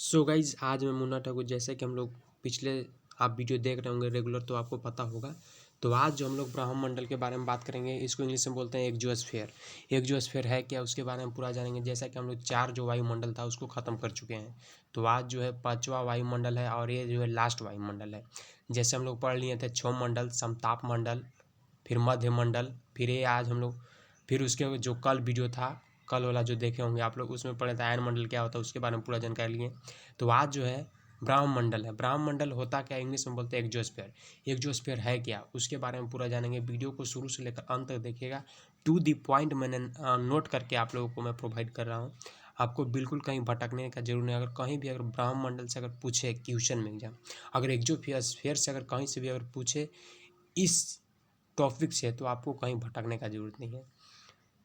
So guys आज मैं मुन्ना ठाकुर। जैसे कि हम लोग पिछले आप वीडियो देख रहे होंगे रेगुलर, तो आपको पता होगा। तो आज जो हम लोग ब्रह्मंडल के बारे में बात करेंगे, इसको इंग्लिश में बोलते हैं एक्जियोस्फीयर। एक्जियोस्फीयर है क्या, उसके बारे में पूरा जानेंगे। जैसा कि हम लोग 4 जो वायुमंडल था उसको ख़त्म कर चुके हैं, तो आज जो है 5वां वायुमंडल है और ये जो है लास्ट वायुमंडल है। जैसे हम लोग पढ़ लिए थे क्षोभ मंडल, समताप मंडल, फिर मध्य मंडल, फिर ये आज हम लोग फिर उसके जो कल वीडियो था, कल वाला जो देखे होंगे आप लोग, उसमें पढ़े थे आयन मंडल क्या होता है, उसके बारे में पूरा जानकारी लिए। तो आज जो है ब्रह्मंडल है। ब्रह्मंडल होता क्या, इंग्लिश में बोलते हैं एक्जियोस्फीयर। एक्जियोस्फीयर है क्या, उसके बारे में पूरा जानेंगे। वीडियो को शुरू से लेकर अंत तक देखिएगा। टू दी पॉइंट मैंने नोट करके आप लोगों को मैं प्रोवाइड कर रहा हूँ। आपको बिल्कुल कहीं भटकने का जरूर नहीं। अगर कहीं भी अगर ब्रह्मंडल से अगर पूछे क्वेश्चन में एग्जाम, अगर एक्जियोस्फीयर से अगर कहीं से भी अगर पूछे इस टॉपिक से, तो आपको कहीं भटकने का जरूरत नहीं है।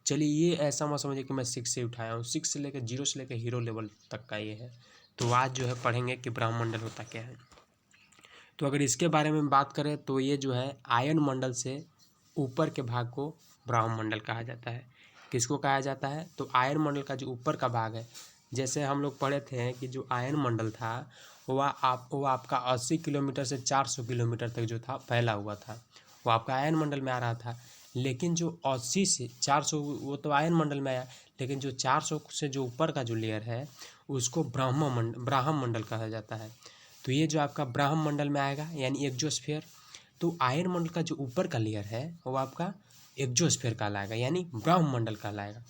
चलिए, ये ऐसा मत समझिए कि मैं 6 से उठाया हूँ। 6 से लेकर 0 से लेकर हीरो लेवल तक का ये है। तो आज जो है पढ़ेंगे कि ब्रह्मंडल होता क्या है। तो अगर इसके बारे में बात करें तो ये जो है आयन मंडल से ऊपर के भाग को ब्रह्मंडल कहा जाता है। किसको कहा जाता है, तो आयन मंडल का जो ऊपर का भाग है। जैसे हम लोग पढ़े थे कि जो आयन मंडल था वो आपका 80 किलोमीटर से 400 किलोमीटर तक जो था फैला हुआ था, वो आपका आयन मंडल में आ रहा था। लेकिन जो 80 से 400 वो तो आयन मंडल में आया, लेकिन जो 400 से जो ऊपर का जो लेयर है उसको ब्रह्मंडल कहा जाता है। तो ये जो आपका ब्रह्मंडल में आएगा यानी एक्जियोस्फीयर। तो आयन मंडल का जो ऊपर का लेयर है वो आपका एक्जियोस्फीयर कहलाएगा यानी ब्रह्मंडल कहलाएगा।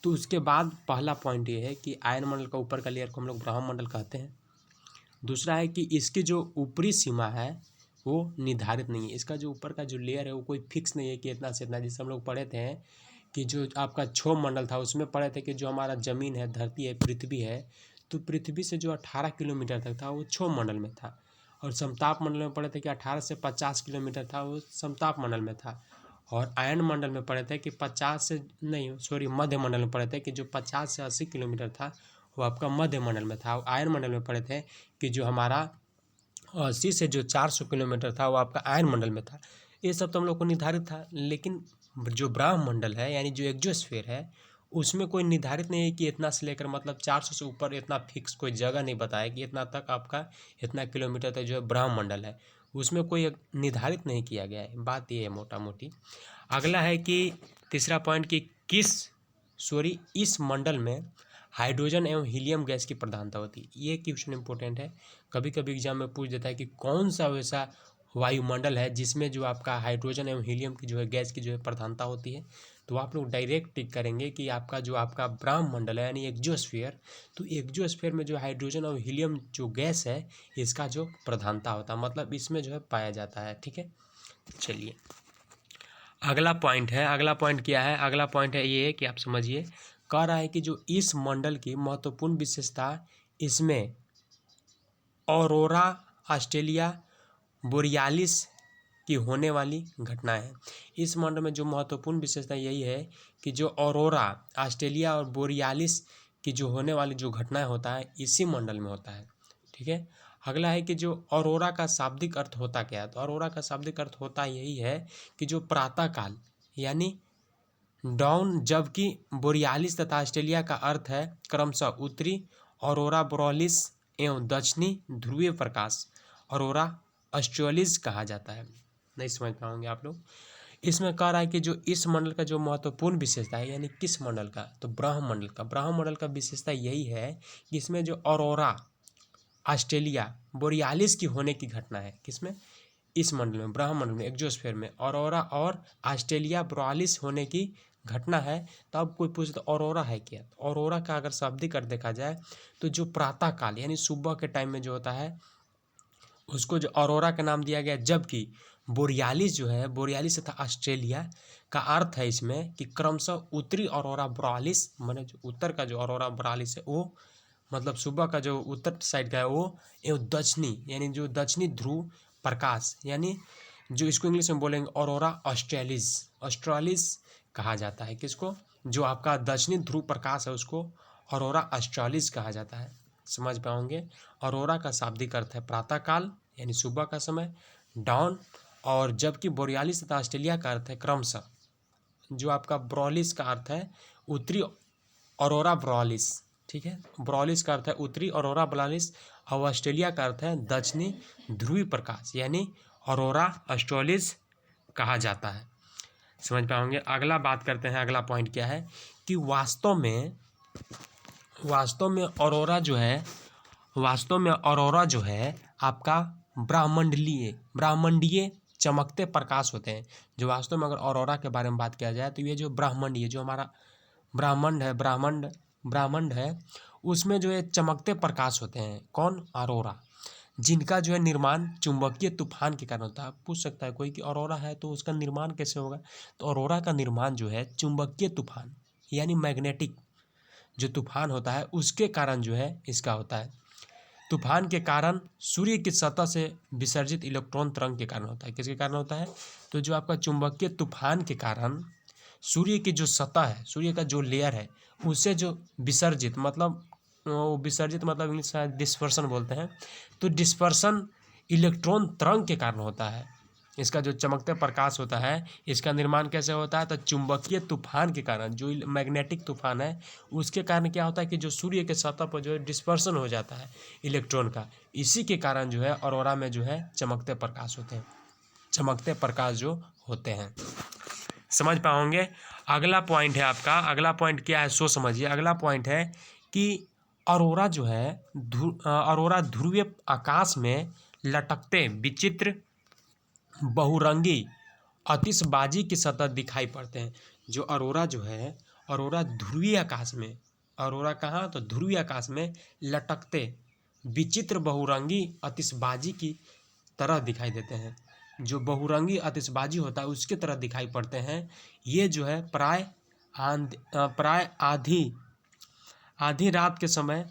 तो उसके बाद पहला पॉइंट ये है कि आयन मंडल का ऊपर का लेयर को हम लोग ब्रह्मंडल कहते हैं। दूसरा है कि इसकी जो ऊपरी सीमा है वो निर्धारित नहीं है। इसका जो ऊपर का जो लेयर है वो कोई फिक्स नहीं है कि इतना से इतना। जैसे हम लोग पढ़े थे कि जो आपका क्षोभ मंडल था उसमें पढ़े थे कि जो हमारा ज़मीन है, धरती है, पृथ्वी है, तो पृथ्वी से जो 18 किलोमीटर तक था वो क्षोभ मंडल में था। और समताप मंडल में पढ़े थे कि 18 से 50 किलोमीटर था, वो समताप मंडल में था। और आयन मंडल में पढ़े थे कि 50 से नहीं सॉरी मध्य मंडल में पढ़े थे कि जो 50 से 80 किलोमीटर था वो आपका मध्य मंडल में था। आयन मंडल में पढ़े थे कि जो हमारा 80 से जो 400 किलोमीटर था वो आपका आयन मंडल में था। ये सब तो हम लोग को निर्धारित था, लेकिन जो ब्रह्मंडल है यानी जो एक्जियोस्फीयर है उसमें कोई निर्धारित नहीं है कि इतना से लेकर मतलब 400 से ऊपर इतना फिक्स कोई जगह नहीं बताया कि इतना तक आपका इतना किलोमीटर तक जो है ब्रह्मंडल है, उसमें कोई निर्धारित नहीं किया गया है। बात ये है मोटा मोटी। अगला है कि तीसरा पॉइंट कि इस मंडल में हाइड्रोजन एवं हीलियम गैस की प्रधानता होती है। ये क्वेश्चन इंपॉर्टेंट है, कभी कभी एग्जाम में पूछ देता है कि कौन सा वैसा वायुमंडल है जिसमें जो आपका हाइड्रोजन एवं हीलियम की जो है गैस की जो है प्रधानता होती है। तो आप लोग डायरेक्ट टिक करेंगे कि आपका ब्रह्मंडल है यानी एक्जियोस्फीयर। तो एक्जियोस्फीयर में जो हाइड्रोजन और हीलियम जो गैस है इसका जो प्रधानता होता है, मतलब इसमें जो है पाया जाता है। ठीक है, चलिए अगला पॉइंट क्या है। अगला पॉइंट है ये कि आप समझिए, कह रहा है कि जो इस मंडल की महत्वपूर्ण विशेषता इसमें ऑरोरा ऑस्ट्रेलिया बोरियालिस की होने वाली घटना है। इस मंडल में जो महत्वपूर्ण विशेषता यही है कि जो ऑरोरा ऑस्ट्रेलिया और बोरियालिस की जो होने वाली जो घटनाएं होता है इसी मंडल में होता है। ठीक है, अगला है कि जो ऑरोरा का शाब्दिक अर्थ होता क्या है। तो ऑरोरा का शाब्दिक अर्थ होता यही है कि जो प्रातःकाल यानी डाउन, जबकि बोरियालिस तथा ऑस्ट्रेलिया का अर्थ है क्रमशः उत्तरी ऑरोरा बोरियालिस एवं दक्षिणी ध्रुवीय प्रकाश ऑरोरा ऑस्ट्रेलिस कहा जाता है। नहीं समझ पाओगे आप लोग। इसमें कह रहा है कि जो इस मंडल का जो महत्वपूर्ण विशेषता है यानी किस मंडल का, तो ब्रह्मंडल का विशेषता यही है कि इसमें जो ऑरोरा ऑस्ट्रेलिया बोरियालिस की होने की घटना है। किसमें, इस मंडल में, ब्रह्मंडल में, एक्जियोस्फीयर में ऑरोरा और ऑस्ट्रेलिया बोरियालिस होने की घटना है। तो अब कोई पूछे तो ऑरोरा है क्या, तो ऑरोरा का अगर शाब्दिक अर्थ देखा जाए तो जो प्रातःकाल यानी सुबह के टाइम में जो होता है उसको जो ऑरोरा का नाम दिया गया। जबकि बोरियालिस जो है, बोरियालिस तथा ऑस्ट्रेलिया का अर्थ है इसमें कि क्रमशः उत्तरी ऑरोरा बोरियालिस, माने जो उत्तर का जो ऑरोरा बोरियालिस है वो मतलब सुबह का जो उत्तर साइड का है वो, एवं दक्षिणी यानी जो दक्षिणी ध्रुव प्रकाश यानी जो इसको इंग्लिश में बोलेंगे ऑरोरा ऑस्ट्रेलिस कहा जाता है। किसको, जो आपका दक्षिणी ध्रुव प्रकाश है उसको ऑरोरा ऑस्ट्रेलिस कहा जाता है। समझ पाओगे। ऑरोरा का शाब्दिक अर्थ है प्रातःकाल यानी सुबह का समय, डॉन, और जबकि बोरियालिस तथा ऑस्ट्रेलिया का अर्थ है क्रमशः। जो आपका बोरियालिस का अर्थ है उत्तरी ऑरोरा बोरियालिस ठीक है। बोरेलिस का अर्थ है उत्तरी, अरोरा बोरेलिस और ऑस्ट्रेलिया का अर्थ है दक्षिणी ध्रुवीय प्रकाश, यानी अरोरा ऑस्ट्रेलिस कहा जाता है। समझ पाओगे। अगला बात करते हैं, अगला पॉइंट क्या है कि वास्तव में अरोरा जो है आपका ब्रह्मांडीय चमकते प्रकाश होते हैं। जो वास्तव में अगर अरोरा के बारे में बात किया जाए तो ये जो ब्रह्मांडीय, जो हमारा ब्रह्मांड है उसमें जो है चमकते प्रकाश होते हैं। कौन? अरोरा, जिनका जो है निर्माण चुंबकीय तूफान के कारण होता है। पूछ सकता है कोई कि अरोरा है तो उसका निर्माण कैसे होगा? तो अरोरा का निर्माण जो है चुंबकीय तूफान यानी मैग्नेटिक जो तूफान होता है उसके कारण जो है इसका होता है। तूफान के कारण सूर्य की सतह से विसर्जित इलेक्ट्रॉन तरंग के कारण होता है। किसके कारण होता है? तो जो आपका चुंबकीय तूफान के कारण सूर्य की जो सतह है, सूर्य का जो लेयर है, उससे जो विसर्जित मतलब इंग्लिश में डिस्पर्सन बोलते हैं, तो डिस्पर्सन इलेक्ट्रॉन तरंग के कारण होता है। इसका जो चमकते प्रकाश होता है इसका निर्माण कैसे होता है? तो चुंबकीय तूफान के कारण, जो मैग्नेटिक तूफान है उसके कारण क्या होता है कि जो सूर्य के सतह पर जो है डिस्पर्सन हो जाता है इलेक्ट्रॉन का, इसी के कारण जो है अरोरा में जो है चमकते प्रकाश जो होते हैं। समझ पाओगे। अगला पॉइंट है आपका, अगला पॉइंट क्या है सो समझिए। अगला पॉइंट है कि अरोरा जो है अरोरा ध्रुवीय आकाश में लटकते विचित्र बहुरंगी आतिशबाजी की सतह दिखाई पड़ते हैं। जो अरोरा जो है, अरोरा ध्रुवीय आकाश में, अरोरा कहाँ? तो ध्रुवीय आकाश में लटकते विचित्र बहुरंगी आतिशबाजी की तरह दिखाई देते हैं। जो बहुरंगी आतिशबाजी होता है उसके तरह दिखाई पड़ते हैं। ये जो है प्राय आधी रात के समय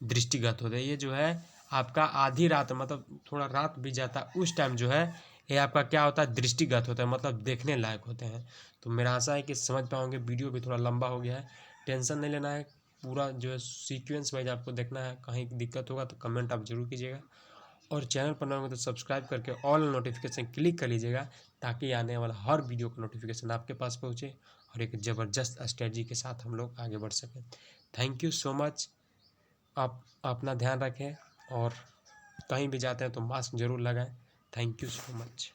दृष्टिगत होते हैं। ये जो है आपका आधी रात मतलब थोड़ा रात भी जाता है उस टाइम जो है ये आपका क्या होता है? दृष्टिगत होता है, मतलब देखने लायक होते हैं। तो मेरा आशा है कि समझ पाओगे। वीडियो भी थोड़ा लंबा हो गया है, टेंशन नहीं लेना है, पूरा जो है सीक्वेंस वाइज आपको देखना है। कहीं दिक्कत होगा तो कमेंट आप जरूर कीजिएगा, और चैनल पर नए होंगे तो सब्सक्राइब करके ऑल नोटिफिकेशन क्लिक कर लीजिएगा, ताकि आने वाला हर वीडियो का नोटिफिकेशन आपके पास पहुँचे और एक ज़बरदस्त स्ट्रेटजी के साथ हम लोग आगे बढ़ सकें। Thank you so much. आप अपना ध्यान रखें और कहीं भी जाते हैं तो मास्क ज़रूर लगाएं। Thank you so much.